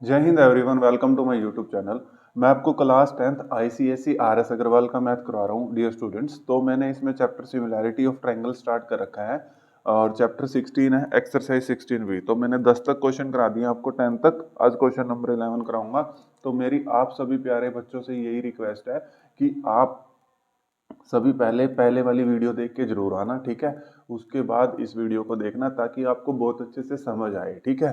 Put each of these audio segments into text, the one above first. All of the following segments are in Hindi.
जय Hind everyone, welcome to my YouTube channel. मैं आपको class 10th ICSE RS Agarwal का मैथ करवा रहा हूँ डियर स्टूडेंट्स। तो मैंने इसमें chapter similarity of triangle start कर रखा है और चैप्टर 16 है एक्सरसाइज 16 भी। तो मैंने 10 तक क्वेश्चन करा दिए आपको, 10 तक। आज क्वेश्चन नंबर 11 कराऊंगा। तो मेरी आप सभी प्यारे बच्चों से यही रिक्वेस्ट है कि आप सभी पहले पहले वाली वीडियो देख के जरूर आना, ठीक है। उसके बाद इस वीडियो को देखना ताकि आपको बहुत अच्छे से समझ आए, ठीक है।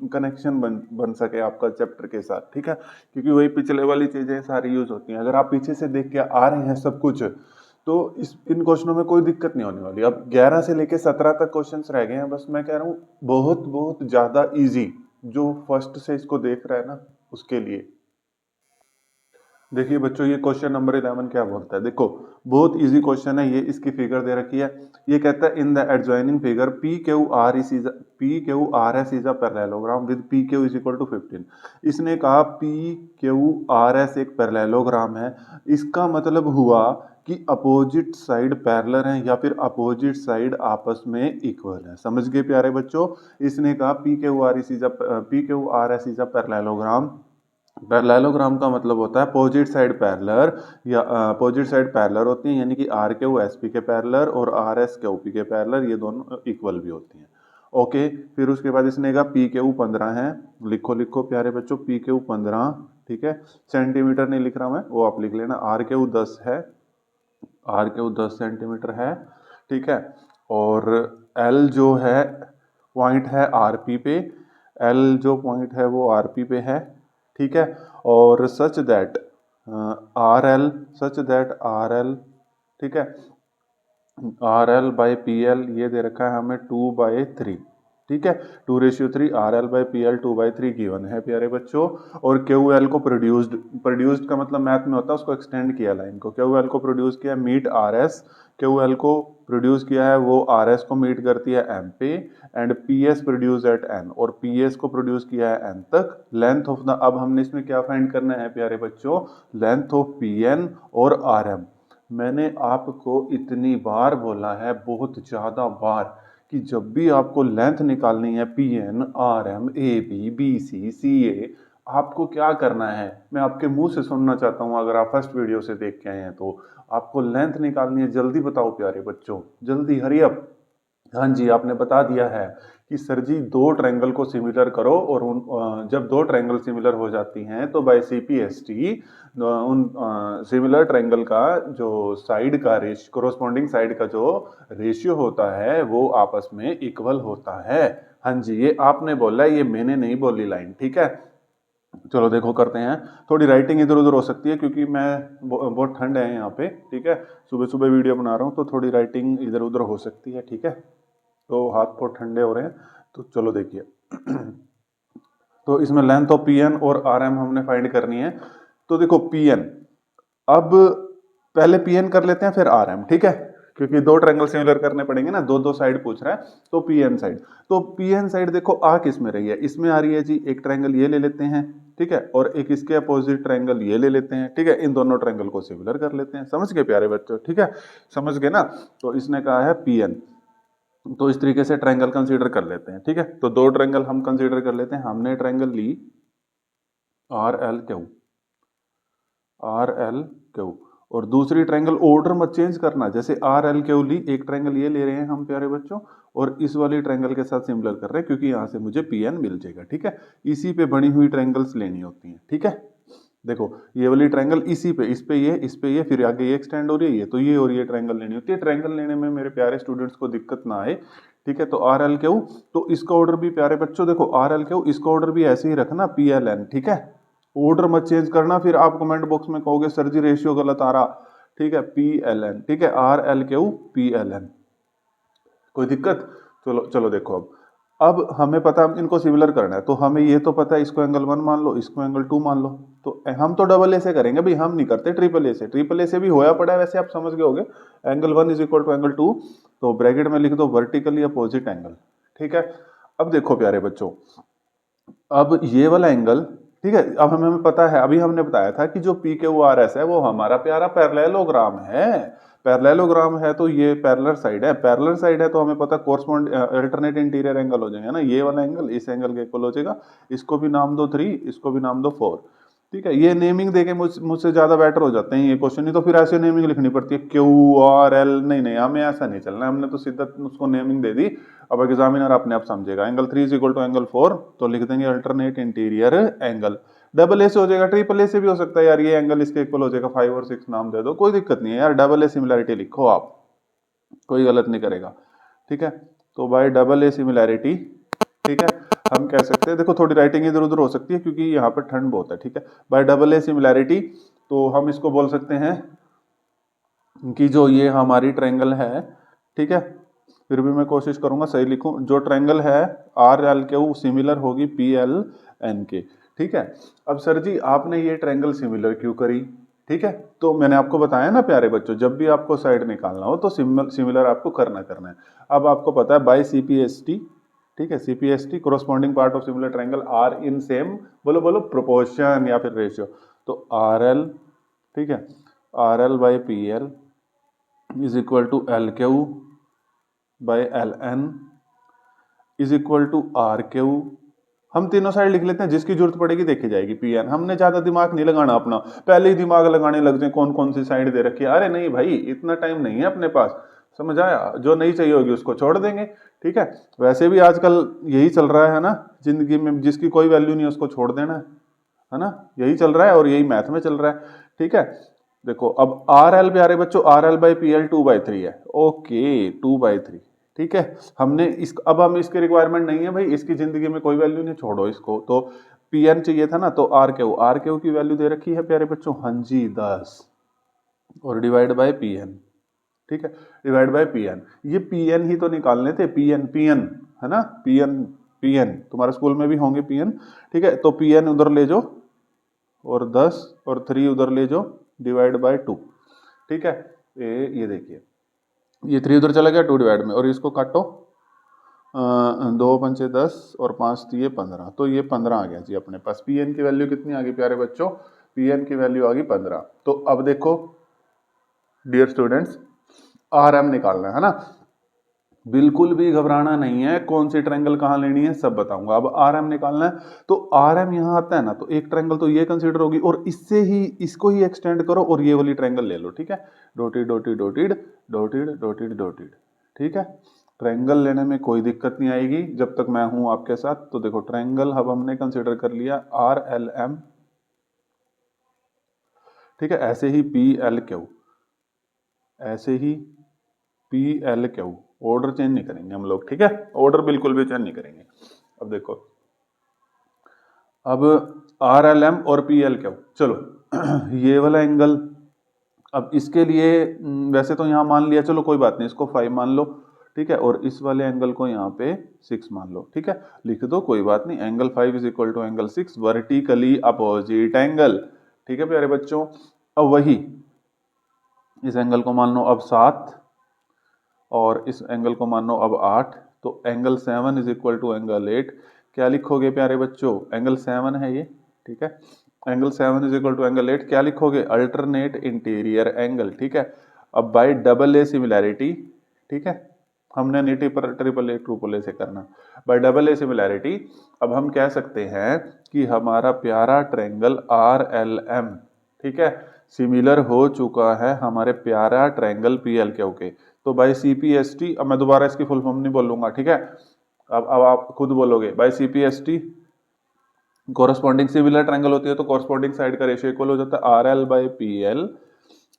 कनेक्शन बन सके आपका चैप्टर के साथ, ठीक है। क्योंकि वही पिछले वाली चीजें सारी यूज होती हैं। अगर आप पीछे से देख के आ रहे हैं सब कुछ, तो इस इन क्वेश्चनों में कोई दिक्कत नहीं होने वाली। अब 11 से लेके 17 तक क्वेश्चंस रह गए हैं। बस मैं कह रहा हूँ बहुत बहुत ज्यादा इजी, जो फर्स्ट से इसको देख रहा है ना उसके लिए। देखिए बच्चों, ये क्वेश्चन नंबर 11 क्या बोलता है, देखो। बहुत इजी क्वेश्चन है ये। इसकी फिगर दे रखी है। ये कहता है in the adjoining figure P Q R S is a parallelogram with P Q is equal to 15। इसने कहा पी क्यू आर एस एक पैरेललोग्राम है। इसका मतलब हुआ कि अपोजिट साइड पैरेलल है या फिर अपोजिट साइड आपस में इक्वल है। समझ गए प्यारे बच्चों। इसने कहा P Q R S is a parallelogram. Parallelogram का मतलब होता है अपोजिट साइड पैरेलल, या अपोजिट साइड पैरेलल होती हैं, यानी कि आर क्यू एस पी के पैरेलल और आर एस क्यू पी के पैरेलल, ये दोनों इक्वल भी होती हैं। ओके, फिर उसके बाद इसने कहा पी क्यू 15 है। लिखो लिखो प्यारे बच्चों, पी क्यू 15, ठीक है। सेंटीमीटर नहीं लिख रहा मैं, वो आप लिख लेना। आर क्यू 10 है, आर क्यू 10 सेंटीमीटर है, ठीक है। और एल जो है पॉइंट है आरपी पे। एल जो पॉइंट है वो आरपी पे है, ठीक है। और सच दैट आर एल, ठीक है, R L by P L ये दे रखा है हमें 2/3, ठीक है। 2:3 are L by P L 2/3 given है प्यारे बच्चों। और क्यू एल को प्रोड्यूस्ड का मतलब मैथ में होता है उसको एक्सटेंड किया लाइन को। क्यू एल को प्रोड्यूस किया meet R S. Q L को प्रोड्यूस किया है वो आर एस को मीट करती है एम पे। And P S produce at N, और पी एस को प्रोड्यूस किया है एन तक। लेंथ ऑफ द, अब हमने इसमें क्या फाइंड करना है प्यारे बच्चों, लेंथ ऑफ पी एन और आर एम। मैंने आपको इतनी बार बोला है, बहुत ज्यादा बार, कि जब भी आपको लेंथ निकालनी है, P N R M A B B C C A, आपको क्या करना है मैं आपके मुंह से सुनना चाहता हूं। अगर आप फर्स्ट वीडियो से देख के आए हैं तो आपको लेंथ निकालनी है। जल्दी बताओ प्यारे बच्चों, जल्दी, हरी अप। हाँ जी, आपने बता दिया है कि सर जी दो ट्रायंगल को सिमिलर करो, और जब दो ट्रायंगल सिमिलर हो जाती हैं तो बाय सीपीएसटी उन सिमिलर ट्रायंगल का जो साइड का रेश कोरोस्पोंडिंग साइड का जो रेशियो होता है वो आपस में इक्वल होता है। हाँ जी, ये आपने बोला है, ये मैंने नहीं बोली लाइन, ठीक है। चलो देखो करते हैं। थोड़ी राइटिंग इधर उधर हो सकती है क्योंकि मैं बहुत ठंड है यहाँ पे, ठीक है। सुबह सुबह वीडियो बना रहा हूँ तो थोड़ी राइटिंग इधर उधर हो सकती है, ठीक है। तो हाथ बहुत ठंडे हो रहे हैं। तो चलो देखिए तो इसमें लेंथ ऑफ पी एन और आर एम हमने फाइंड करनी है। तो देखो पी एन, अब पहले पी एन कर लेते हैं फिर आर एम, ठीक है। क्योंकि दो ट्रायंगल सिमिलर करने पड़ेंगे ना, दो दो साइड पूछ रहा है। तो पी एन साइड, तो पी एन साइड देखो आ किस में रही है, इसमें आ रही है जी। एक ट्रायंगल ये ले लेते हैं, ठीक है, और एक इसके अपोजिट ट्रायंगल ये ले लेते हैं, ठीक है। इन दोनों ट्रायंगल को सिमिलर कर लेते हैं। समझ गए प्यारे बच्चों, ठीक है, समझ गए ना। तो इसने कहा है पी एन, तो इस तरीके से ट्रायंगल कंसीडर कर लेते हैं, ठीक है। तो दो ट्रायंगल हम कंसीडर कर लेते हैं। हमने ट्रायंगल ली R L Q, R L Q, और दूसरी ट्रायंगल ऑर्डर मत चेंज करना। जैसे आर एल क्यू ली, एक ट्रायंगल ये ले रहे हैं हम प्यारे बच्चों, और इस वाली ट्रायंगल के साथ सिमिलर कर रहे हैं क्योंकि यहां से मुझे पी एन मिल जाएगा, ठीक है। इसी पे बनी हुई ट्रायंगल्स लेनी होती हैं, ठीक है। देखो ये वाली ट्रायंगल इसी पे, इस पे ये, फिर आगे ये एक्सटेंड हो रही है, ये तो ये, और ये ट्रायंगल लेनी होती है। ट्रायंगल लेने में मेरे प्यारे स्टूडेंट्स को दिक्कत ना आए, ठीक है। तो आर एल क्यू, तो इसका ऑर्डर भी प्यारे बच्चों देखो, आर एल क्यू इसका ऑर्डर भी ऐसे ही रखना, पी एल एन, ठीक है। ऑर्डर मत चेंज करना, फिर आप कमेंट बॉक्स में कहोगे सर जी रेशियो गलत आ रहा, ठीक है। पी एल एन, ठीक है, R L Q P L N, कोई दिक्कत। चलो चलो देखो, अब हमें पता है इनको सिमिलर करना है, तो हमें ये तो पता है इसको एंगल 1 मान लो, इसको एंगल 2 मान लो। तो हम तो डबल ए से करेंगे भाई, हम नहीं करते ट्रिपल ए से। ट्रिपल ए से भी होया पड़ा है वैसे, आप समझ गए होगे। Angle 1 is equal to angle 2, तो ब्रैकेट में लिख दो वर्टिकली अपोजिट एंगल, ठीक है। अब देखो प्यारे बच्चों, अब ये वाला एंगल, ठीक है, अब हमें पता है, अभी हमने बताया था कि जो पी क्यू आर एस है वो हमारा प्यारा पैरेललोग्राम है। पैरेललोग्राम है तो ये पैरेलल साइड है, पैरेलल साइड है तो हमें पता कोरस्पॉन्ड अल्टरनेट इंटीरियर एंगल हो जाएगा ना, ये वाला एंगल इस एंगल के इक्वल हो जाएगा। इसको भी नाम दो 3, इसको भी नाम दो 4। ठीक है, ये नेमिंग देके मुझसे ज्यादा बेटर हो जाते हैं ये क्वेश्चन, नहीं तो फिर ऐसे नेमिंग लिखनी पड़ती है क्यू आर एल, नहीं नहीं हमें ऐसा नहीं चलना, हमने तो सीधा उसको नेमिंग दे दी। अब एग्जामिनर अपने आप समझेगा। Angle 3 is equal to angle 4, तो लिख देंगे alternate interior angle. Double A से हो जाएगा, ट्रिपल ए से भी हो सकता है यार, ये एंगल इसके इक्वल हो जाएगा, 5 और 6 नाम दे दो, कोई दिक्कत नहीं है यार, डबल ए सिमिलैरिटी लिखो आप, कोई गलत नहीं करेगा। ठीक है, तो बाय डबल ए सिमिलैरिटी, ठीक है, हम कह सकते हैं, देखो थोड़ी राइटिंग इधर उधर हो सकती है क्योंकि यहाँ पर ठंड बहुत है। ठीक है, बाय डबल ए सिमिलैरिटी, तो हम इसको बोल सकते हैं कि जो ये हमारी ट्रायंगल है, ठीक है, फिर भी मैं कोशिश करूंगा सही लिखूं, जो ट्रायंगल है आर एल के वो सिमिलर होगी पी एल एन के। ठीक है, अब सर जी आपने ये ट्रायंगल सिमिलर क्यों करी? ठीक है, तो मैंने आपको बताया ना प्यारे बच्चों, जब भी आपको साइड निकालना हो तो सिमिलर आपको करना है। अब आपको पता है बाय सीपीएसटी, ठीक है, CPST corresponding part of similar triangle are in same, बोलो बोलो, प्रोपोर्शन या फिर रेशियो। तो आर एल, ठीक है, R L by P L is equal to L Q by L N is equal to R Q. हम तीनों साइड लिख लेते हैं, जिसकी जरूरत पड़ेगी देखी जाएगी पी एन। हमने ज्यादा दिमाग नहीं लगाना अपना, पहले ही दिमाग लगाने लग जाए कौन कौन सी साइड दे रखी है। अरे नहीं भाई, इतना टाइम नहीं है अपने पास, समझ आया? जो नहीं चाहिए होगी उसको छोड़ देंगे। ठीक है, वैसे भी आजकल यही चल रहा है ना जिंदगी में, जिसकी कोई वैल्यू नहीं है उसको छोड़ देना है ना, यही चल रहा है और यही मैथ में चल रहा है। ठीक है, देखो अब आर एल प्यारे बच्चों, are L by P L 2/3 है, ओके 2/3। ठीक है, हमने इस, अब हम इसकी रिक्वायरमेंट नहीं है भाई, इसकी जिंदगी में कोई वैल्यू नहीं, छोड़ो इसको। तो पी एन चाहिए था ना, तो आर क्यू की वैल्यू दे रखी है प्यारे बच्चों, हाँ जी 10, और डिवाइड बाय पी एन। ठीक है, डिवाइड बाय पी एन, ये पी एन ही तो निकालने थे, पी एन है ना, पी एन तुम्हारे स्कूल में भी होंगे पी एन। ठीक है, तो पी एन उधर ले जाओ और 10 और 3 उधर ले जाओ, डिवाइड बाय 2। ठीक है, ये देखिए, ये 3 उधर चला गया 2 डिवाइड में, और इसको काटो, 2 पंचे 10 और 5 दिए 15, तो ये 15 आ गया जी अपने पास। पी एन की वैल्यू कितनी आ गई प्यारे बच्चों? पी एन की वैल्यू आ गई 15। तो अब देखो डियर स्टूडेंट्स, आर एम निकालना है ना, बिल्कुल भी घबराना नहीं है, कौन सी ट्रायंगल कहाँ लेनी है सब बताऊंगा। अब आर एम निकालना है, तो आर एम यहाँ आता है ना, तो एक ट्रायंगल तो ये कंसीडर होगी, और इससे ही इसको ही एक्सटेंड करो और ये वाली ट्रायंगल ले लो। ठीक है, dotted dotted dotted dotted dotted dotted. ठीक है, ट्रायंगल लेने में कोई दिक्कत नहीं आएगी जब तक मैं हूं आपके साथ। तो देखो ट्रायंगल अब हमने कंसीडर कर लिया आर एल एम, ठीक है, ऐसे ही पी एल क्यू, ऐसे ही P L Q, order change नहीं करेंगे हम लोग। ठीक है, ऑर्डर बिल्कुल भी चेंज नहीं करेंगे। अब देखो, अब आर एल एम और पी एल क्यू, चलो ये वाला एंगल, अब इसके लिए वैसे तो यहाँ मान लिया, चलो कोई बात नहीं, इसको 5 मान लो। ठीक है, और इस वाले एंगल को यहाँ पे 6 मान लो। ठीक है, लिख दो कोई बात नहीं, angle 5 is equal to angle 6 vertically opposite angle. ठीक है प्यारे बच्चों, अब वही इस एंगल को मान लो अब 7 और इस एंगल को मान लो अब 8, तो angle 7 is equal to angle 8। क्या लिखोगे प्यारे बच्चों? एंगल 7 है ये। ठीक है, angle 7 is equal to angle 8, क्या लिखोगे? Alternate interior angle. ठीक है, अब बाय डबल ए सिमिलैरिटी, ठीक है, हमने नहीं ट्रिपल ए ट्रिपल ए से करना, बाय डबल ए सिमिलैरिटी अब हम कह सकते हैं कि हमारा प्यारा ट्रायंगल आर एल एम, ठीक है, सिमिलर हो चुका है हमारे प्यारा ट्रायंगल पी एल क्यू के। तो by C P S T, अब मैं दोबारा इसकी फुल फॉर्म नहीं बोलूंगा। ठीक है, अब आप खुद बोलोगे, by C P S T corresponding similar triangle होती है तो कोरस्पॉन्डिंग साइड का रेशियो इक्वल हो जाता है R L by P L,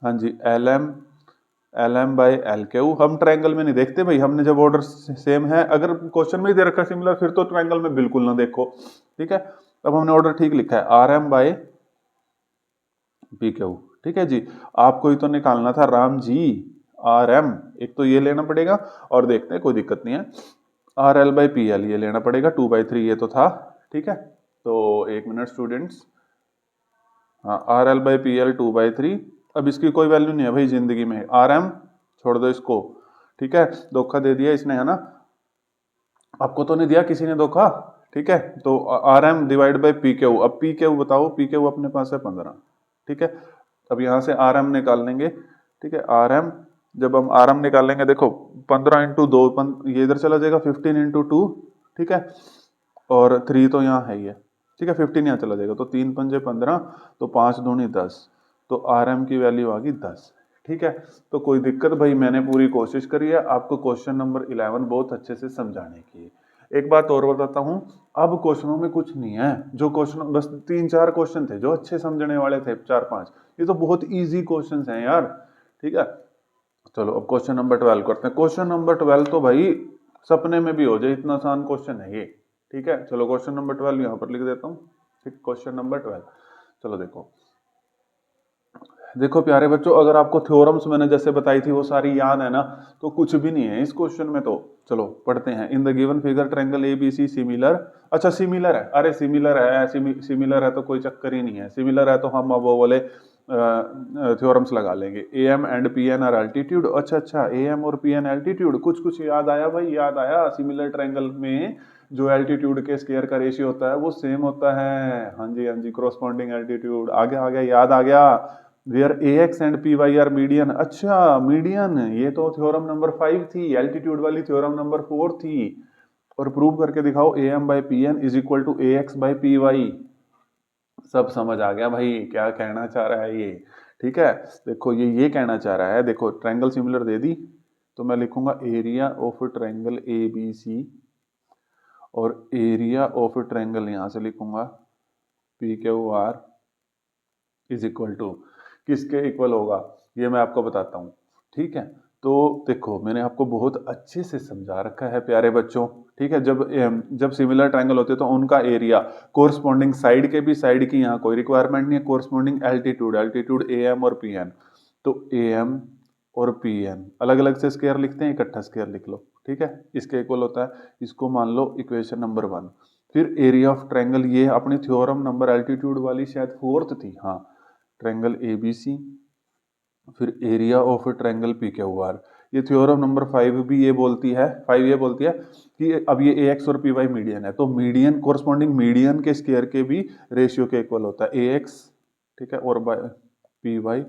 हाँ जी, L M by L Q. हम ट्रायंगल में नहीं देखते भाई, हमने जब ऑर्डर सेम है, अगर क्वेश्चन में ही दे रखा है सिमिलर, फिर तो ट्रायंगल में बिल्कुल ना देखो। ठीक है, अब हमने ऑर्डर ठीक लिखा है, R M by P Q. ठीक है जी, आपको ही तो निकालना था राम जी, आर एम, एक तो ये लेना पड़ेगा, और देखते हैं कोई दिक्कत नहीं है, R L by P L ये लेना पड़ेगा, 2/3 ये तो था। ठीक है, तो एक मिनट स्टूडेंट्स, हाँ are L by P L 2/3, अब इसकी कोई वैल्यू नहीं है भाई जिंदगी में, आर एम छोड़ दो इसको। ठीक है, धोखा दे दिया इसने, है ना, आपको तो नहीं दिया, किसी ने धोखा। ठीक है, तो R M divide by P Q, अब पी क्यू बताओ, पी क्यू अपने पास है 15। ठीक है, अब यहाँ से आर एम निकाल लेंगे। ठीक है, आर एम जब हम RM निकालेंगे, देखो 15 इंटू 2, ये इधर चला जाएगा, 15 इंटू 2, ठीक है, और 3 तो यहाँ है ही है, ठीक है, 15 यहाँ चला जाएगा, तो 3 पंजे 15, तो 5 दूनी 10, तो RM की वैल्यू आ गई 10, ठीक है। तो कोई दिक्कत भाई, मैंने पूरी कोशिश करी है आपको क्वेश्चन नंबर 11 बहुत अच्छे से समझाने की। एक बात और बताता हूँ, अब क्वेश्चनों में कुछ नहीं है, जो क्वेश्चन बस 3-4 क्वेश्चन थे जो अच्छे समझने वाले थे, 4-5, ये तो बहुत इजी क्वेश्चन हैं यार, ठीक है। चलो अब क्वेश्चन नंबर 12 करते हैं। क्वेश्चन नंबर 12 तो भाई सपने में भी हो जाए, इतना आसान क्वेश्चन है ये, ठीक है। चलो क्वेश्चन नंबर 12 यहाँ पर लिख देता हूँ, ठीक, क्वेश्चन नंबर 12। चलो देखो, देखो प्यारे बच्चों, अगर आपको थ्योरम्स मैंने जैसे बताई थी वो सारी याद है ना, तो कुछ भी नहीं है इस क्वेश्चन में। तो चलो पढ़ते हैं। इन the given figure triangle ABC similar, अच्छा सिमिलर है, अरे सिमिलर है, सिमिलर है तो कोई चक्कर ही नहीं है, सिमिलर है तो हम अब वो वाले थ्योरम्स लगा लेंगे। AM and PN are altitude, अच्छा AM और PN एल्टीट्यूड, कुछ कुछ याद आया भाई, याद आया। सिमिलर ट्रायंगल में जो एल्टीट्यूड के स्क्वायर का रेशियो होता है वो सेम होता है, हाँ जी हाँ जी, कोरोस्पोंडिंग एल्टीट्यूड। आगे आ गया, याद आ गया। Where AX and PY are median, अच्छा मीडियन, ये तो थ्योरम नंबर 5 थी, एल्टीट्यूड वाली थ्योरम नंबर 4 थी। और प्रूव करके दिखाओ AM by PN is equal to AX by PY। सब समझ आ गया भाई क्या कहना चाह रहा है ये, ठीक है। देखो ये कहना चाह रहा है, देखो ट्रायंगल सिमिलर दे दी, तो मैं लिखूंगा एरिया ऑफ ट्रायंगल ABC, और एरिया ऑफ ट्रायंगल यहां से लिखूंगा PQR इज इक्वल टू, किसके इक्वल होगा ये मैं आपको बताता हूँ, ठीक है। तो देखो मैंने आपको बहुत अच्छे से समझा रखा है प्यारे बच्चों, ठीक है। जब सिमिलर ट्रायंगल होते हैं तो उनका एरिया कोरस्पॉन्डिंग साइड के भी, साइड की यहाँ कोई रिक्वायरमेंट नहीं है, कोरस्पॉन्डिंग एल्टीट्यूड AM और PN, तो AM और PN अलग अलग से स्क्वायर लिखते हैं, इकट्ठा स्क्वायर लिख लो, ठीक है, इसके इक्वल होता है, इसको मान लो इक्वेशन नंबर 1। फिर एरिया ऑफ ट्रायंगल, ये अपनी थ्योरम नंबर एल्टीट्यूड वाली शायद 4th थी, हाँ, ट्रायंगल ABC, फिर एरिया ऑफ ट्रायंगल PQR। ये थ्योरम नंबर 5 भी ये बोलती है, 5 ये बोलती है कि अब ये AX और PY मीडियन है, तो मीडियन कोरस्पॉन्डिंग मीडियन के स्क्वायर के भी रेशियो के इक्वल होता है AX, ठीक है, और PY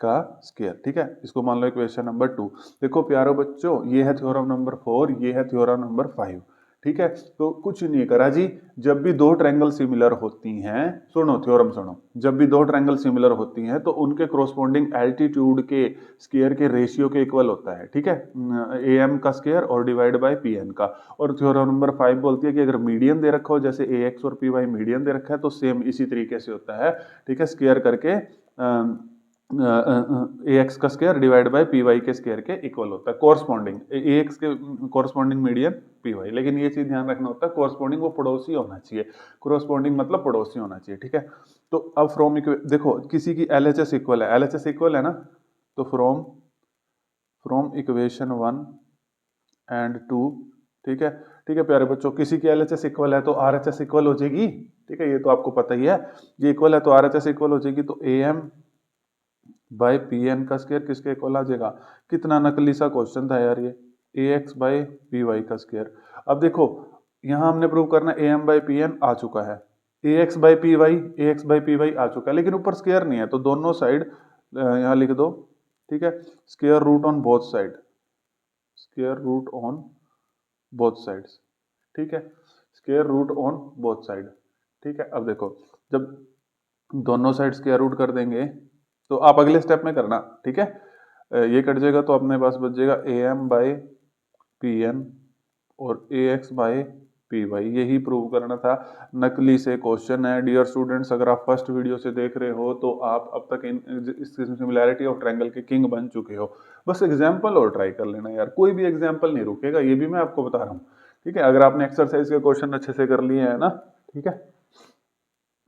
का स्क्वायर, ठीक है। इसको मान लो इक्वेशन नंबर 2। देखो प्यारो बच्चों, ये है थ्योरम नंबर 4, ये है थ्योरम नंबर 5, ठीक है। तो कुछ नहीं करा जी, जब भी दो ट्रायंगल सिमिलर होती हैं, सुनो थ्योरम सुनो, जब भी दो ट्रायंगल सिमिलर होती हैं तो उनके कोरस्पॉन्डिंग एल्टीट्यूड के स्क्वायर के रेशियो के इक्वल होता है, ठीक है, AM का स्क्वायर और डिवाइड बाय PN का। और थ्योरम नंबर 5 बोलती है कि अगर मीडियन दे रखा हो, जैसे AX और PY मीडियन दे रखा है, तो सेम इसी तरीके से होता है, ठीक है, स्क्वायर करके AX का स्क्वायर डिवाइड बाय PY के स्क्वायर के इक्वल होता है, कोरस्पॉन्डिंग AX के कोरस्पॉन्डिंग मीडियन PY। लेकिन ये चीज ध्यान रखना होता है, कोरस्पॉन्डिंग वो पड़ोसी होना चाहिए, कोरस्पॉन्डिंग मतलब पड़ोसी होना चाहिए, ठीक है। तो अब फ्रॉम, देखो किसी की LHS इक्वल है, LHS इक्वल है ना, तो फ्रॉम इक्वेशन 1 एंड 2, ठीक है, ठीक है प्यारे बच्चों, किसी की LHS इक्वल है तो RHS इक्वल हो जाएगी, ठीक है, ये तो आपको पता ही है, ये इक्वल है तो RHS इक्वल हो जाएगी, तो AM बाय PN का स्क्वायर किसके इक्वल आ जाएगा। कितना नकली सा क्वेश्चन था यार ये, AX बाय PY का स्क्वायर। अब देखो यहाँ हमने प्रूव करना AM बाय PN आ चुका है, AX बाय PY आ चुका है, लेकिन ऊपर स्क्वायर नहीं है, तो दोनों साइड यहाँ लिख दो, ठीक है, square root on both side, square root on both sides, ठीक है, square root on both side, ठीक है। अब देखो जब दोनों साइड स्क्वायर रूट कर देंगे तो आप अगले स्टेप में करना, ठीक है, ये कट जाएगा तो अपने पास बच जाएगा AM बाय PN और AX बाय PY, यही प्रूव करना था। नकली से क्वेश्चन है डियर स्टूडेंट्स, अगर आप फर्स्ट वीडियो से देख रहे हो तो आप अब तक इस सिमिलैरिटी ऑफ ट्रायंगल के किंग बन चुके हो। बस एग्जाम्पल और ट्राई कर लेना यार, कोई भी एग्जाम्पल नहीं रुकेगा, ये भी मैं आपको बता रहा हूँ, ठीक है, अगर आपने एक्सरसाइज के क्वेश्चन अच्छे से कर लिए हैं ना, ठीक है।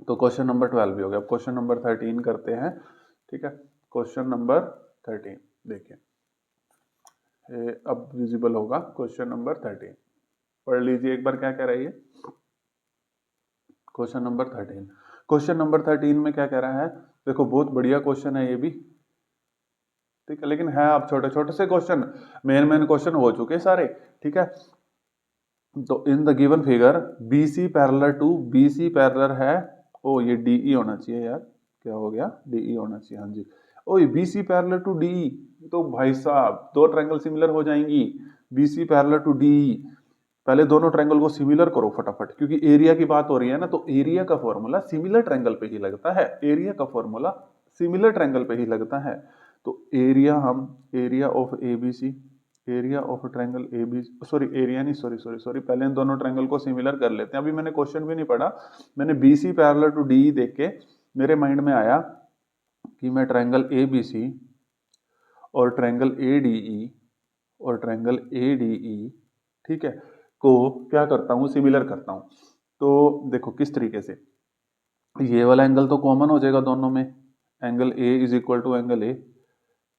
तो क्वेश्चन नंबर 12 भी हो गया। अब क्वेश्चन नंबर 13 करते हैं, ठीक है, क्वेश्चन नंबर 13 देखिए, अब विजिबल होगा क्वेश्चन नंबर 13, पढ़ लीजिए एक बार क्या कह रही है क्वेश्चन नंबर 13। क्वेश्चन नंबर 13 में क्या कह रहा है, देखो बहुत बढ़िया क्वेश्चन है ये भी, ठीक है, लेकिन है अब छोटे छोटे से क्वेश्चन, मेन क्वेश्चन हो चुके सारे, ठीक है। तो in the given figure BC parallel to, BC parallel है, ओ ये DE होना चाहिए यार, क्या हो गया, DE होना चाहिए, हाँ जी, ओ BC पैरेलल टू DE, तो भाई साहब दो ट्रायंगल सिमिलर हो जाएंगी, BC पैरेलल टू DE। पहले दोनों ट्रायंगल को सिमिलर करो फटाफट, क्योंकि एरिया की बात हो रही है ना, तो एरिया का फॉर्मूला सिमिलर ट्रायंगल पे ही लगता है, एरिया का फॉर्मूला सिमिलर ट्रायंगल पे ही लगता है। तो area of ABC, area of triangle AB, sorry area नहीं, सॉरी पहले इन दोनों ट्रायंगल को सिमिलर कर लेते हैं। अभी मैंने क्वेश्चन भी नहीं पढ़ा, मैंने BC पैरेलल टू DE देख के मेरे माइंड में आया कि मैं ट्रायंगल ABC और ट्रायंगल ADE और ट्रायंगल ADE, ठीक है, को क्या करता हूँ, सिमिलर करता हूँ। तो देखो किस तरीके से, ये वाला एंगल तो कॉमन हो जाएगा दोनों में, angle A is equal to angle A,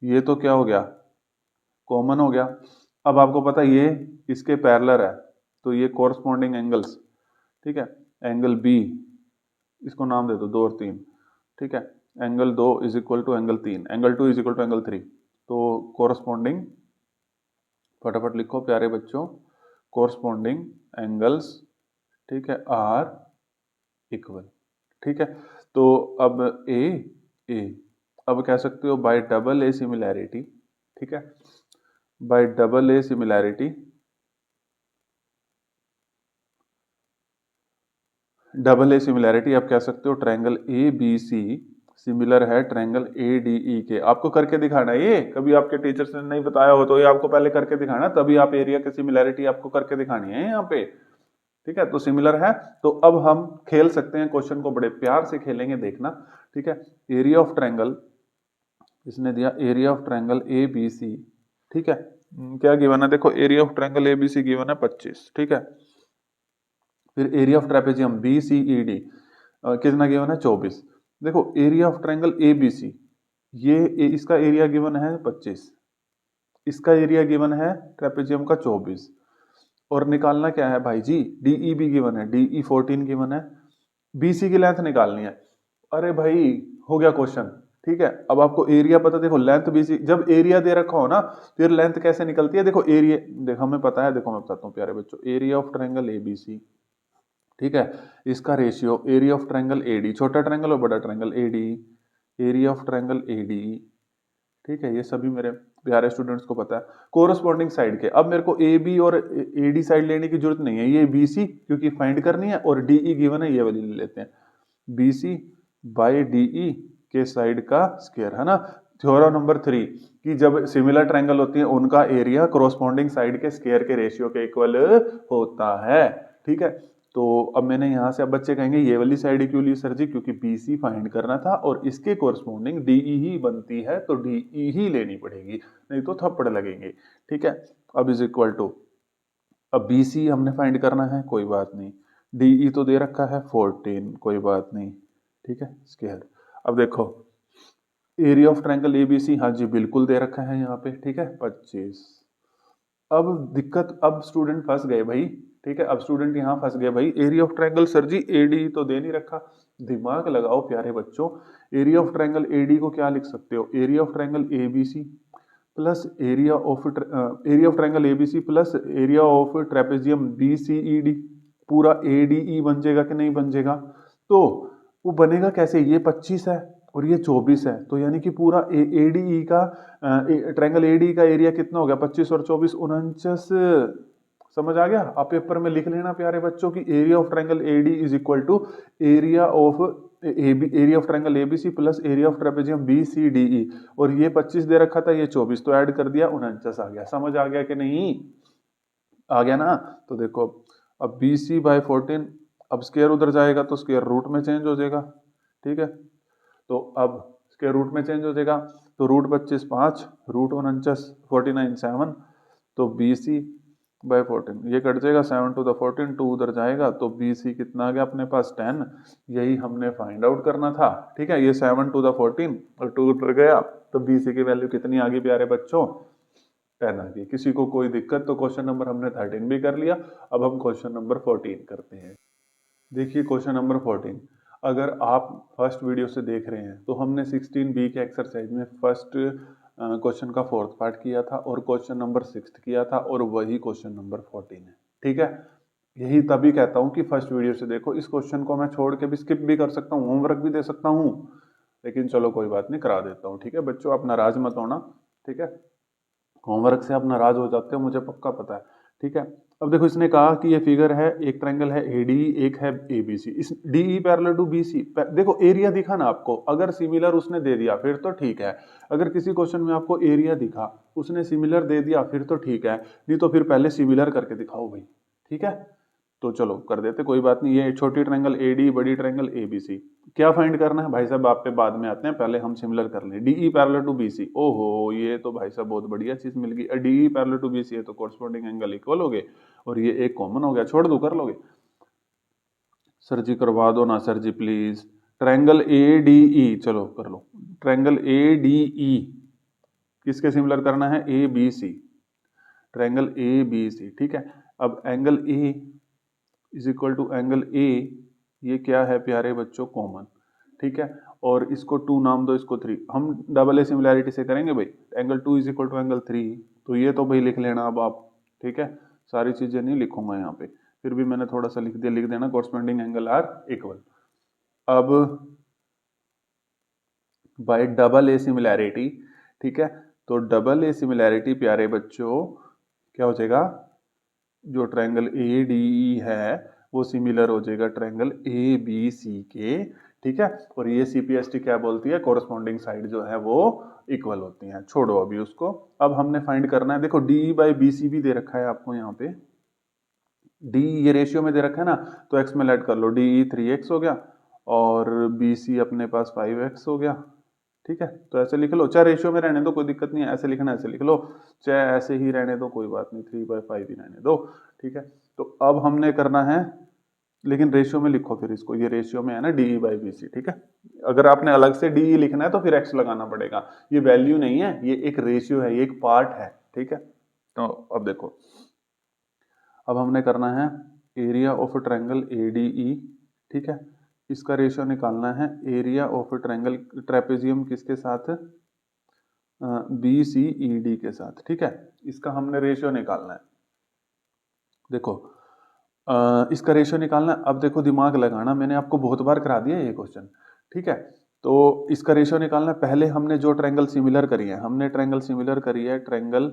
ये तो क्या हो गया, कॉमन हो गया। अब आपको पता ये इसके पैरेलल है, तो ये कोरस्पॉन्डिंग एंगल्स, ठीक है, एंगल B, इसको नाम दे दो 2 और 3, ठीक है, angle 2 is equal to angle 3, angle 2 is equal to angle 3, तो कोरस्पॉन्डिंग, फटाफट लिखो प्यारे बच्चों, कोरस्पॉन्डिंग एंगल्स, ठीक है, आर इक्वल, ठीक है। तो अब ए अब कह सकते हो बाय डबल ए सिमिलैरिटी, ठीक है, bye double A similarity, double A similarity आप कह सकते हो ट्रायंगल ABC सिमिलर है ट्रायंगल ADE के। आपको करके दिखाना है, ये कभी आपके टीचर्स ने नहीं बताया हो तो ये आपको पहले करके दिखाना, तभी आप एरिया की सिमिलैरिटी आपको करके दिखानी है यहाँ पे, ठीक है। तो सिमिलर है, तो अब हम खेल सकते हैं, क्वेश्चन को बड़े प्यार से खेलेंगे, देखना, ठीक है। एरिया ऑफ ट्रायंगल, इसने दिया एरिया ऑफ ट्रायंगल ABC, ठीक है, क्या गिवन है, देखो area of triangle ABC given है 25, ठीक है। फिर एरिया ऑफ ट्रेपेजियम BCED कितना गिवन है 24। देखो एरिया ऑफ ट्रायंगल ABC, ये इसका एरिया गिवन है 25, इसका एरिया गिवन है ट्रेपेजियम का 24, और निकालना क्या है भाई जी, DE भी गिवन है, DE 14 गिवन है, BC की लेंथ निकालनी है। अरे भाई हो गया क्वेश्चन, ठीक है। अब आपको एरिया पता, देखो लेंथ BC, जब एरिया दे रखा हो ना फिर लेंथ कैसे निकलती है, देखो एरिया, देखो हमें पता है, देखो मैं बताता हूँ प्यारे बच्चों, एरिया ऑफ ट्रायंगल ABC, ठीक है, इसका ratio area of triangle AD, छोटा ट्रायंगल और बड़ा triangle AD, area of triangle ADE, ठीक है, ये सभी मेरे प्यारे स्टूडेंट्स को पता है। कोरस्पॉन्डिंग साइड के, अब मेरे को AB और AD साइड लेने की जरूरत नहीं है, ये BC क्योंकि फाइंड करनी है, और DE गिवन है, ये वाली ले लेते हैं, BC बाय DE के साइड का स्क्वायर, है ना। थ्योरम नंबर 3 कि जब सिमिलर ट्रायंगल होती है उनका एरिया कोरस्पॉन्डिंग साइड के स्क्वायर के रेशियो के इक्वल होता है, ठीक है। तो अब मैंने यहाँ से, अब बच्चे कहेंगे ये वाली साइड क्यों ली सर जी, क्योंकि BC फाइंड करना था और इसके कोरस्पॉन्डिंग DE ही बनती है, तो DE ही लेनी पड़ेगी, नहीं तो थप्पड़ लगेंगे, ठीक है। अब इज इक्वल टू, अब BC हमने फाइंड करना है, कोई बात नहीं, DE तो दे रखा है 14, कोई बात नहीं, ठीक है, स्क्वायर। अब देखो एरिया ऑफ ट्रायंगल ABC, हाँ जी बिल्कुल दे रखा है यहाँ पे, ठीक है, 25। अब दिक्कत, अब स्टूडेंट फंस गए भाई, ठीक है, अब स्टूडेंट यहाँ फंस गए भाई, एरिया ऑफ ट्रायंगल सर जी AD तो दे नहीं रखा, दिमाग लगाओ प्यारे बच्चों, एरिया ऑफ ट्रायंगल AD को क्या लिख सकते हो, area of triangle ABC plus area of triangle ABC plus area of trapezium BCED, पूरा ADE बन जाएगा कि नहीं बन जाएगा, तो वो बनेगा कैसे, ये 25 है और ये 24 है, तो यानी कि पूरा ADE का ट्रायंगल ADE का एरिया कितना हो गया, 25 और 24 49, समझ आ गया। आप पेपर में लिख लेना प्यारे बच्चों की area of triangle AD is equal to area of triangle ABC plus area of trapezium BCDE, और ये 25 दे रखा था, ये 24, तो ऐड कर दिया 49 आ गया, समझ आ गया कि नहीं, आ गया ना। तो देखो अब BC बाय 14, अब स्क्वायर उधर जाएगा तो स्क्वायर रूट में चेंज हो जाएगा, ठीक है। तो अब स्क्वायर रूट में चेंज हो जाएगा, तो रूट 25 5, रूट 49 49 7, तो BC बाय 14 ये कट जाएगा, 7 टू द 14, 2 उधर जाएगा, तो BC कितना आ गया अपने पास 10, यही हमने फाइंड आउट करना था, ठीक है। ये 7 टू द 14 और 2 उधर गया, तो BC की वैल्यू कितनी आ गई प्यारे बच्चों, 10 आ गई। किसी को कोई दिक्कत, तो क्वेश्चन नंबर हमने 13 भी कर लिया, अब हम क्वेश्चन नंबर 14 करते हैं। देखिए क्वेश्चन नंबर 14, अगर आप फर्स्ट वीडियो से देख रहे हैं तो हमने 16B के एक्सरसाइज में फर्स्ट क्वेश्चन का 4th पार्ट किया था और क्वेश्चन नंबर 6th किया था, और वही क्वेश्चन नंबर 14 है, ठीक है। यही तभी कहता हूँ कि फर्स्ट वीडियो से देखो, इस क्वेश्चन को मैं छोड़ के भी स्किप भी कर सकता हूँ, होमवर्क भी दे सकता हूँ, लेकिन चलो कोई बात नहीं, करा देता हूँ, ठीक है बच्चों, आप नाराज मत होना, ठीक है, होमवर्क से आप नाराज हो जाते हो मुझे पक्का पता है। ठीक है, अब देखो इसने कहा कि ये फिगर है, एक ट्रायंगल है एडी, एक है एबीसी, इस डीई पैरेलल टू बीसी। देखो एरिया दिखा ना आपको, अगर सिमिलर उसने दे दिया फिर तो ठीक है, अगर किसी क्वेश्चन में आपको एरिया दिखा उसने सिमिलर दे दिया फिर तो ठीक है, नहीं तो फिर पहले सिमिलर करके दिखाओ भाई। ठीक है, तो चलो कर देते, कोई बात नहीं। ये छोटी ट्रायंगल एडी, बड़ी ट्रायंगल एबीसी, क्या फाइंड करना है भाई साहब, आप पे बाद में आते हैं, पहले हम सिमिलर कर लें। डीई पैरेलल टू बीसी, ओहो ये तो भाई साहब बहुत बढ़िया चीज मिल गई। डीई पैरेलल टू बीसी है तो कोरस्पॉन्डिंग एंगल इक्वल हो गए, और ये एक कॉमन हो गया, छोड़ दो, कर लोगे सर जी, करवा दो ना सर जी please. Triangle A D E, चलो कर लो। ट्रायंगल ए डी ई किसके सिमिलर करना है, A B C, triangle A B C. ठीक है, अब angle A is equal to angle A, ये क्या है प्यारे बच्चों, कॉमन। ठीक है, और इसको 2 नाम दो, इसको 3, हम डबल ए सिमिलैरिटी से करेंगे भाई। Angle 2 is equal to angle 3, तो ये तो भाई लिख लेना अब आप। ठीक है, सारी चीजें नहीं लिखूंगा यहाँ पे, फिर भी मैंने थोड़ा सा लिख दिया, लिख देना कोरस्पॉन्डिंग एंगल आर इक्वल। अब बाय डबल ए सिमिलैरिटी, ठीक है, तो डबल ए सिमिलैरिटी प्यारे बच्चों क्या हो जाएगा, जो ट्रायंगल ए डी ई है वो सिमिलर हो जाएगा ट्रायंगल ए बी सी के। ठीक है, और ये सीपीएसटी क्या बोलती है, कोरस्पॉन्डिंग साइड जो है वो इक्वल होती हैं। छोड़ो अभी उसको, अब हमने फाइंड करना है, देखो डी बाई बी सी भी दे रखा है आपको यहाँ पे, डी ये रेशियो में दे रखा है ना, तो एक्स में ऐड कर लो, डी 3x हो गया और बी सी अपने पास 5x हो गया। ठीक है, तो ऐसे लिख लो, चाहे रेशियो में रहने दो कोई दिक्कत नहीं है, ऐसे लिखना ऐसे लिख लो, चाहे ऐसे ही रहने दो कोई बात नहीं, 3/5 ही रहने दो। ठीक है, तो अब हमने करना है, लेकिन रेशियो में लिखो फिर इसको, ये रेशियो में है ना डीई बाई बी सी। ठीक है, अगर आपने अलग से डीई लिखना है तो फिर एक्स लगाना पड़ेगा, ये वैल्यू नहीं है, ये एक रेशियो है, ये एक पार्ट है। ठीक है, तो अब देखो, अब हमने करना है area of triangle A D ई। ठीक है, इसका रेशियो निकालना है एरिया ऑफ ट्रायंगल ट्रेपेजियम किसके साथ, बी सी ई डी के साथ। ठीक है, इसका हमने रेशियो निकालना है। देखो इसका रेशियो निकालना है, अब देखो दिमाग लगाना, मैंने आपको बहुत बार करा दिया ये क्वेश्चन। ठीक है, तो इसका रेशियो निकालना है, पहले हमने जो ट्रायंगल सिमिलर करी है, हमने ट्रायंगल सिमिलर करी है ट्रायंगल,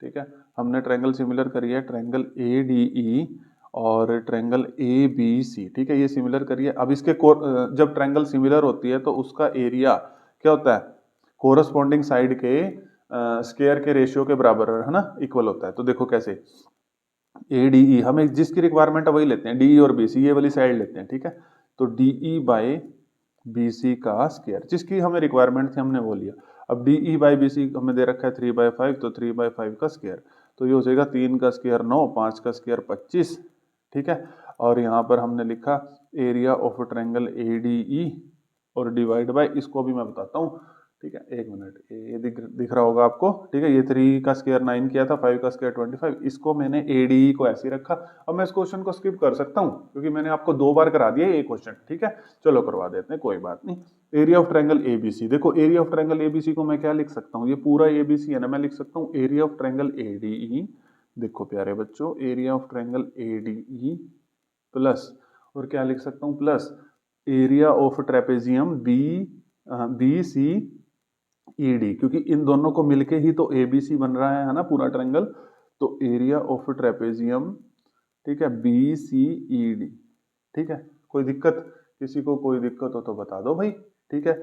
ठीक है, हमने ट्रायंगल सिमिलर करी है ट्रायंगल ए डी ई और ट्रायंगल ए बी सी। ठीक है, ये सिमिलर करी है। अब इसके जब ट्रायंगल सिमिलर होती है तो उसका एरिया क्या होता है, कोरस्पॉन्डिंग साइड के स्क्वायर के रेशियो के बराबर है ना, इक्वल होता है। तो देखो कैसे, ए डी ई हमें जिसकी रिक्वायरमेंट है वही लेते हैं, डी और बी सी ये वाली साइड लेते हैं। ठीक है, तो D E by B C का स्क्वायर, जिसकी हमें रिक्वायरमेंट थी हमने वो लिया। अब D E by B C हमें दे रखा है 3/5, तो 3/5 का स्क्वायर, तो ये हो जाएगा 3 का स्क्वायर 9, 5 का स्क्वायर 25। ठीक है, और यहाँ पर हमने लिखा area of triangle A D E और डिवाइड बाय, इसको भी मैं बताता हूँ। ठीक है, एक मिनट, ये दिख रहा होगा आपको। ठीक है, ये 3 का स्क्वायर 9 किया था, 5 का स्क्वायर 25, इसको मैंने ए डी ई को ऐसे ही रखा। अब मैं इस क्वेश्चन को स्किप कर सकता हूँ क्योंकि मैंने आपको 2 बार करा दिया ये क्वेश्चन। ठीक है, चलो करवा देते हैं, कोई बात नहीं। एरिया ऑफ ट्रायंगल एबीसी, देखो एरिया ऑफ ट्रायंगल एबीसी को मैं क्या लिख सकता हूँ, ये पूरा एबीसी है ना, मैं लिख सकता हूँ एरिया ऑफ ट्रायंगल एडीई। देखो प्यारे बच्चों, area of triangle ADE plus, और क्या लिख सकता हूँ, plus area of trapezium B B C E D, क्योंकि इन दोनों को मिलके ही तो एबीसी बन रहा है ना पूरा ट्रायंगल। तो एरिया ऑफ ट्रेपेजियम, ठीक है, बी सी ई डी। ठीक है, कोई दिक्कत, किसी को कोई दिक्कत हो तो बता दो भाई। ठीक है,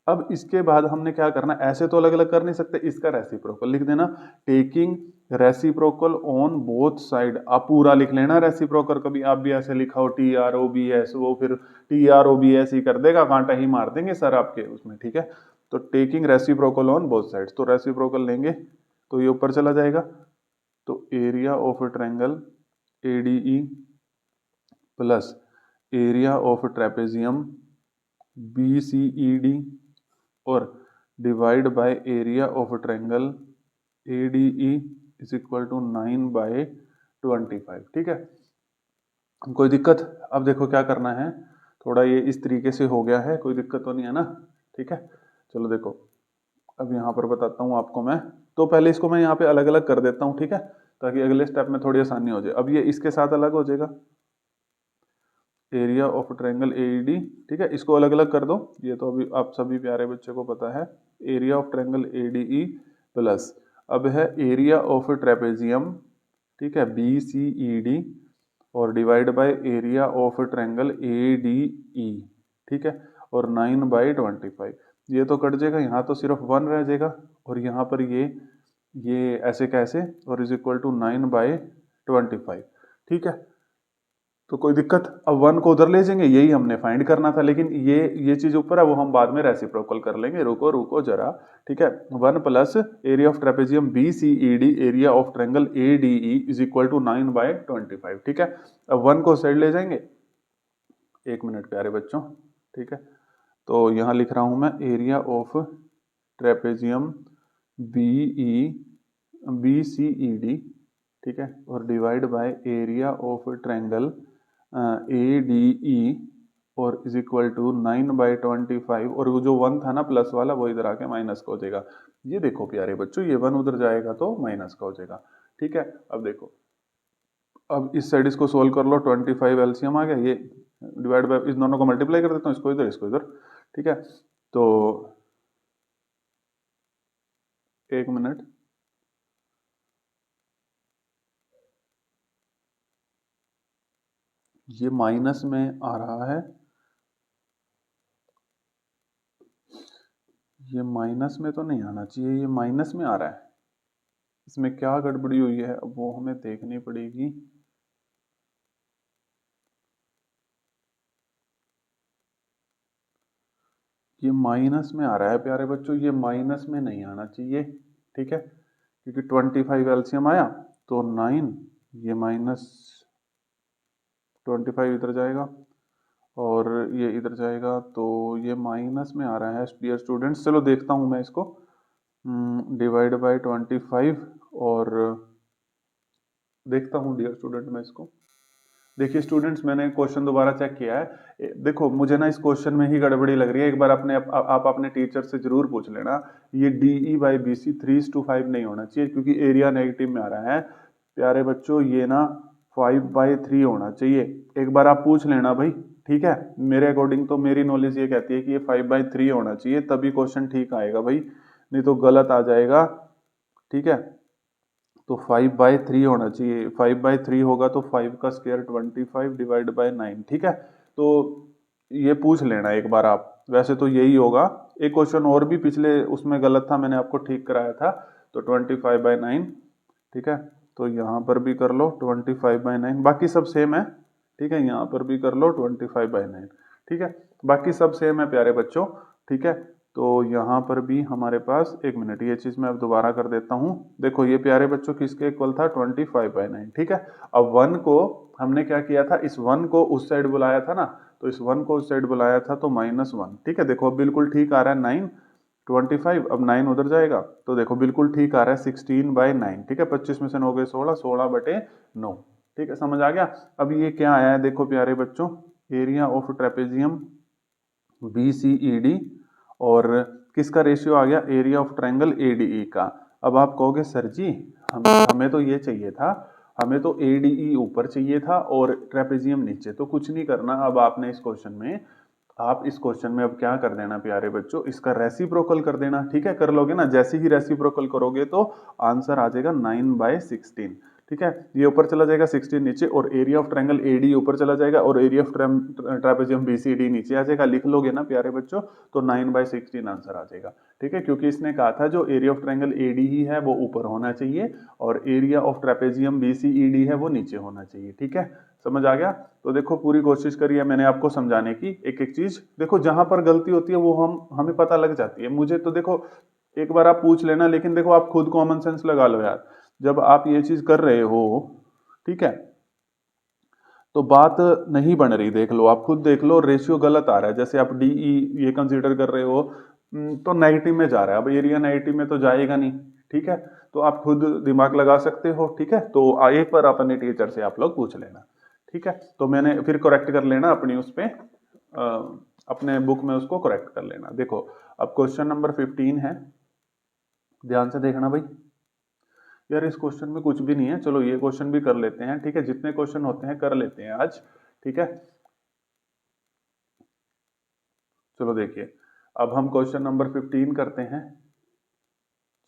अब इसके बाद हमने क्या करना, ऐसे तो अलग अलग कर नहीं सकते, इसका रेसिप्रोकल लिख देना, taking reciprocal on both side. आप पूरा लिख लेना रेसिप्रोकल, कभी आप भी ऐसे लिखा हो T R O B S, वो फिर T R O B S ही कर देगा, कांटा ही मार देंगे सर आपके उसमें। ठीक है, तो taking reciprocal on both sides, तो रेसिप्रोकल लेंगे तो ये ऊपर चला जाएगा, तो area of triangle ADE plus area of trapezium B C E D और divide by area of triangle A D E is equal to 9/25। ठीक है, कोई दिक्कत, अब देखो क्या करना है, थोड़ा ये इस तरीके से हो गया है, कोई दिक्कत तो नहीं है ना। ठीक है, चलो देखो, अब यहाँ पर बताता हूँ आपको मैं, तो पहले इसको मैं यहाँ पे अलग अलग कर देता हूँ। ठीक है, ताकि अगले स्टेप में थोड़ी आसानी हो जाए। अब ये इसके साथ अलग हो जाएगा, एरिया ऑफ ट्रायंगल एडी। ठीक है, इसको अलग अलग कर दो, ये तो अभी आप सभी प्यारे बच्चे को पता है, area of triangle ADE plus अब है एरिया ऑफ ट्रेपेजियम, ठीक है, BCED और divide by area of triangle ADE, ठीक है, और 9/25। ये तो कट जाएगा, यहाँ तो सिर्फ 1 रह जाएगा और यहाँ पर ये ऐसे कैसे, और इज इक्वल टू 9/25, ठीक है। तो कोई दिक्कत, अब 1 को उधर ले जाएंगे, यही हमने फाइंड करना था, लेकिन ये चीज ऊपर है वो हम बाद में रेसिप्रोकल कर लेंगे, रुको रुको जरा, ठीक है। 1 plus area of trapezium BCED area of triangle ADE is equal to 9/25, ठीक है। अब 1 को साइड ले जाएंगे, 1 मिनट प्यारे बच्चों, ठीक है। तो यहाँ लिख रहा हूं मैं एरिया ऑफ ट्रेपेजियम BCED, ठीक है, और divide by area of triangle ADE और इज इक्वल टू 9/25, और वो जो 1 था ना प्लस वाला वो इधर आके माइनस का हो जाएगा। ये देखो प्यारे बच्चों, ये 1 उधर जाएगा तो माइनस का हो जाएगा, ठीक है। अब देखो, अब इस साइड इसको सोल्व कर लो, 25 एलसीएम आ गया, ये डिवाइड बाय, इस दोनों को मल्टीप्लाई कर देता हूँ, इसको इधर, ठीक है। तो 1 मिनट, ये माइनस में आ रहा है, ये माइनस में तो नहीं आना चाहिए, ये माइनस में आ रहा है, इसमें क्या गड़बड़ी हुई है अब वो हमें देखनी पड़ेगी। ये माइनस में आ रहा है प्यारे बच्चों, ये माइनस में नहीं आना चाहिए, ठीक है, क्योंकि 25 एलसीएम आया तो 9, ये -25 इधर जाएगा और ये इधर जाएगा, तो ये माइनस में आ रहा है डियर स्टूडेंट्स। चलो देखता हूँ मैं इसको, डिवाइड बाय 25, और देखता हूँ डियर स्टूडेंट मैं इसको। देखिए स्टूडेंट्स, मैंने क्वेश्चन दोबारा चेक किया है, देखो मुझे ना इस क्वेश्चन में ही गड़बड़ी लग रही है, एक बार आप अपने टीचर से जरूर पूछ लेना। ये DE/BC 3:5 नहीं होना चाहिए, क्योंकि एरिया नेगेटिव में आ रहा है प्यारे बच्चों, ये ना 5/3 होना चाहिए। एक बार आप पूछ लेना भाई, ठीक है। मेरे अकॉर्डिंग तो मेरी नॉलेज ये कहती है कि ये 5/3 होना चाहिए, तभी क्वेश्चन ठीक आएगा भाई, नहीं तो गलत आ जाएगा, ठीक है। तो 5/3 होना चाहिए, 5/3 होगा तो 5 का स्क्वायर 25 डिवाइड बाय 9, ठीक है। तो ये पूछ लेना एक बार आप, वैसे तो यही होगा। एक क्वेश्चन और भी पिछले उसमें गलत था, मैंने आपको ठीक कराया था, तो 25/9, ठीक है। तो यहाँ पर भी कर लो 25/9, बाकी सब सेम है, ठीक है। यहाँ पर भी कर लो 25/9, ठीक है, बाकी सब सेम है प्यारे बच्चों, ठीक है। तो यहाँ पर भी हमारे पास, 1 मिनट, ये चीज मैं अब दोबारा कर देता हूँ। देखो ये प्यारे बच्चों किसके इक्वल था, 25/9, ठीक है। अब 1 को हमने क्या किया था, इस 1 को उस साइड बुलाया था ना, तो इस 1 को उस साइड बुलाया था तो -1, ठीक है। देखो अब बिल्कुल ठीक आ रहा है 9/25, अब 9 उधर जाएगा तो देखो बिल्कुल ठीक आ रहा है 16/9, ठीक है। 25 में से 9 गए 16, 16/9, ठीक है, समझ आ गया। अब ये क्या आया है देखो प्यारे बच्चों, एरिया ऑफ ट्रेपेजियम BCED और किसका रेशियो आ गया, एरिया ऑफ ट्रायंगल ADE का। अब आप कहोगे सर जी हमें तो ये चाहिए था, हमें तो ADE ऊपर चाहिए था और ट्रेपेजियम नीचे, तो कुछ नहीं करना, अब आपने इस क्वेश्चन में, आप इस क्वेश्चन में अब क्या कर देना प्यारे बच्चों, इसका रेसिप्रोकल कर देना, ठीक है। कर लोगे ना, जैसे ही रेसिप्रोकल करोगे तो आंसर आ जाएगा 9/16, ठीक है। ये ऊपर चला जाएगा 16 नीचे, और एरिया ऑफ ट्रायंगल AD ऊपर चला जाएगा और एरिया ऑफ ट्रेपेजियम BCD नीचे आ जाएगा। लिख लोगे ना प्यारे बच्चों, तो 9/16 आंसर आ जाएगा, ठीक है। क्योंकि इसने कहा था जो एरिया ऑफ ट्रायंगल AD ही है वो ऊपर होना चाहिए और एरिया ऑफ ट्रेपेजियम BCED है वो नीचे होना चाहिए, ठीक है। समझ आ गया। तो देखो पूरी कोशिश करी है मैंने आपको समझाने की, एक एक चीज देखो, जहां पर गलती होती है वो हमें पता लग जाती है। मुझे तो देखो एक बार आप पूछ लेना, लेकिन देखो आप खुद कॉमन सेंस लगा लो यार, जब आप ये चीज कर रहे हो, ठीक है, तो बात नहीं बन रही, देख लो आप खुद देख लो, रेशियो गलत आ रहा है। जैसे आप DE ये कंसीडर कर रहे हो, तो नेगेटिव में जा रहा है, अब एरिया नेगेटिव में तो जाएगा नहीं, ठीक है। तो आप खुद दिमाग लगा सकते हो, ठीक है। तो एक बार अपने टीचर से आप लोग पूछ लेना, ठीक है। तो मैंने फिर करेक्ट कर लेना अपनी उस पे, अपने बुक में उसको करेक्ट कर लेना। देखो अब क्वेश्चन नंबर 15 है, ध्यान से देखना भाई। यार इस क्वेश्चन में कुछ भी नहीं है, चलो ये क्वेश्चन भी कर लेते हैं, ठीक है। जितने क्वेश्चन होते हैं कर लेते हैं आज, ठीक है। चलो देखिए, अब हम क्वेश्चन नंबर 15 करते हैं।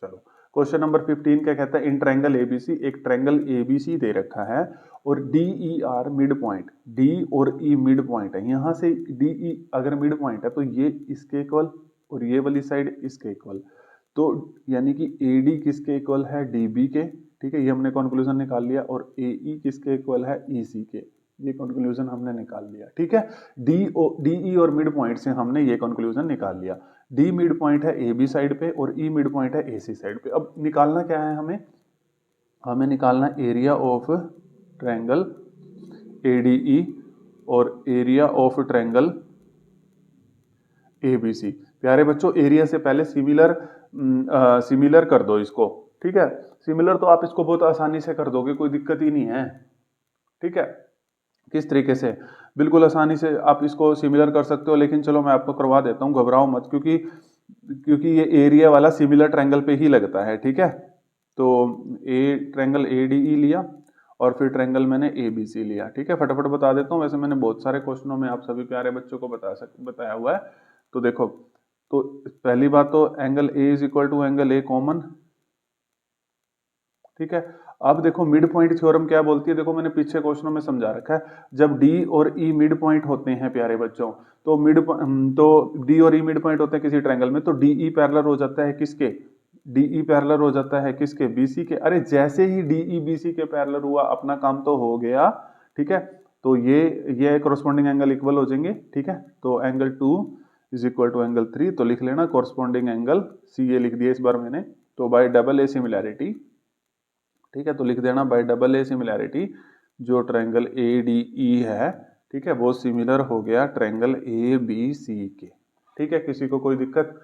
चलो क्वेश्चन नंबर 15 क्या कहता है, इन ट्रायंगल एबीसी, एक ट्रायंगल एबीसी दे रखा है और D E R mid point, D और ई मिड पॉइंट है, यहाँ से डी ई अगर मिड पॉइंट है तो ये इसके इक्वल और ये वाली साइड इसके इक्वल, तो यानी कि ए डी किसके इक्वल है, डी बी के, ठीक है, ये हमने कंक्लूजन निकाल लिया, और ए ई किसके इक्वल है, ई सी के, ये कंक्लूजन हमने निकाल लिया, ठीक है। डी ई और मिड पॉइंट से हमने ये कंक्लूजन निकाल लिया। डी मिड पॉइंट है ए बी साइड पे और ई मिड पॉइंट है ए सी साइड पे। अब निकालना क्या है हमें, हमें निकालना area of triangle A D E और area of triangle A B C. प्यारे बच्चों, एरिया से पहले सिमिलर कर दो इसको, ठीक है। सिमिलर तो आप इसको बहुत आसानी से कर दोगे, कोई दिक्कत ही नहीं है, ठीक है। किस तरीके से, बिल्कुल आसानी से आप इसको सिमिलर कर सकते हो, लेकिन चलो मैं आपको करवा देता हूँ, घबराओ मत, क्योंकि ये एरिया वाला सिमिलर ट्रायंगल पे ही लगता है, ठीक है। तो ट्रायंगल ए डी ई लिया और फिर ट्रायंगल मैंने ए बी सी लिया, ठीक है। फटाफट बता देता हूँ, वैसे मैंने बहुत सारे क्वेश्चनों में आप सभी प्यारे बच्चों को बताया हुआ है। तो देखो, तो पहली बात तो angle A is equal to angle A common, ठीक है। अब देखो मिड पॉइंट थ्योरम क्या बोलती है, देखो मैंने पीछे क्वेश्चनों में समझा रखा है, जब डी और ई मिड पॉइंट होते हैं प्यारे बच्चों, तो डी और ई मिड पॉइंट होते हैं किसी ट्रायंगल में, तो डी ई पैरेलल हो जाता है किसके, डी ई पैरेलल हो जाता है किसके, बी सी के। अरे जैसे ही डी ई बी सी के पैरेलल हुआ, अपना काम तो हो गया, ठीक है। तो ये कोरस्पॉन्डिंग एंगल इक्वल हो जाएंगे, ठीक है। तो angle 2 is equal to angle 3, तो लिख लेना कोरस्पॉन्डिंग एंगल, सी ए लिख दिया इस बार मैंने, तो बाय डबल ए सिमिलैरिटी, ठीक है, तो लिख देना बाय डबल ए सिमिलैरिटी, जो ट्रायंगल ए डी ई है, ठीक है, वो सिमिलर हो गया ट्रायंगल ए बी सी के, ठीक है। किसी को कोई दिक्कत,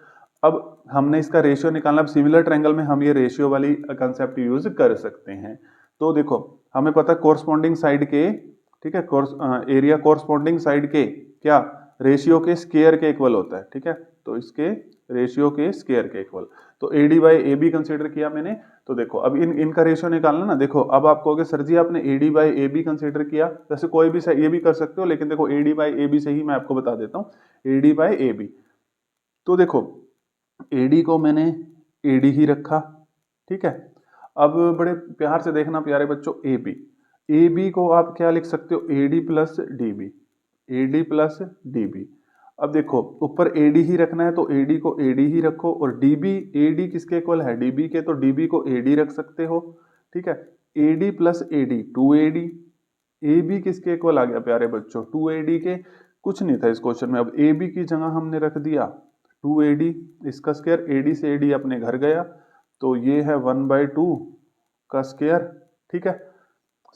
अब हमने इसका रेशियो निकालना, अब सिमिलर ट्रायंगल में हम ये रेशियो वाली कंसेप्ट यूज कर सकते हैं। तो देखो हमें पता कोरस्पॉन्डिंग साइड के, ठीक है, एरिया कोरस्पॉन्डिंग साइड के क्या, रेशियो के स्क्वायर के इक्वल होता है, ठीक है। तो इसके रेशियो के स्क्वायर के इक्वल, तो ए D by A be consider किया मैंने। तो देखो अब इनका रेशियो निकालना ना, देखो अब आप कहोगे सर जी आपने ए D by A be consider किया, वैसे कोई भी ये भी कर सकते हो, लेकिन देखो A D by A B से ही मैं आपको बता देता हूँ, A D by A B. तो देखो ए डी को मैंने ए डी ही रखा, ठीक है। अब बड़े प्यार से देखना प्यारे बच्चों, ए बी को आप क्या लिख सकते हो, A D plus D B, A D plus D B. अब देखो ऊपर ए डी ही रखना है, तो ए डी को ए डी ही रखो, और डी बी, ए डी किसके इक्वल है, डी बी के, तो डी बी को ए डी रख सकते हो, ठीक है। A D plus A D 2AD, A B किसके इक्वल आ गया प्यारे बच्चों, 2AD के, कुछ नहीं था इस क्वेश्चन में, अब ए बी की जगह हमने रख दिया 2AD, इसका स्क्वायर, ए डी से ए डी अपने घर गया, तो ये है 1/2 का स्क्वायर, ठीक है,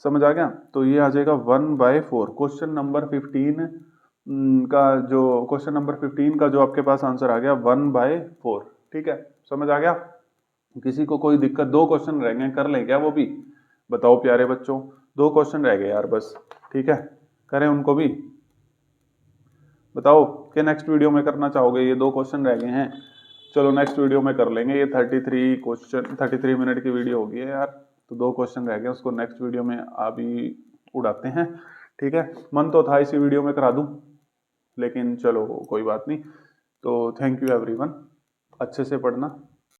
समझ आ गया। तो ये आ जाएगा 1/4। क्वेश्चन नंबर 15 का जो आपके पास आंसर आ गया 1/4, ठीक है, समझ आ गया। किसी को कोई दिक्कत, 2 क्वेश्चन रह गए, कर लें क्या वो भी, बताओ प्यारे बच्चों, 2 क्वेश्चन रह गए यार बस, ठीक है, करें उनको भी, बताओ कि नेक्स्ट वीडियो में करना चाहोगे, ये 2 क्वेश्चन रह गए हैं, चलो नेक्स्ट वीडियो में कर लेंगे, ये 33 मिनट की वीडियो होगी है यार, तो 2 क्वेश्चन रह गए, उसको नेक्स्ट वीडियो में अभी उड़ाते हैं, ठीक है। मन तो था इसी वीडियो में करा दूं, लेकिन चलो कोई बात नहीं। तो थैंक यू एवरीवन, अच्छे से पढ़ना।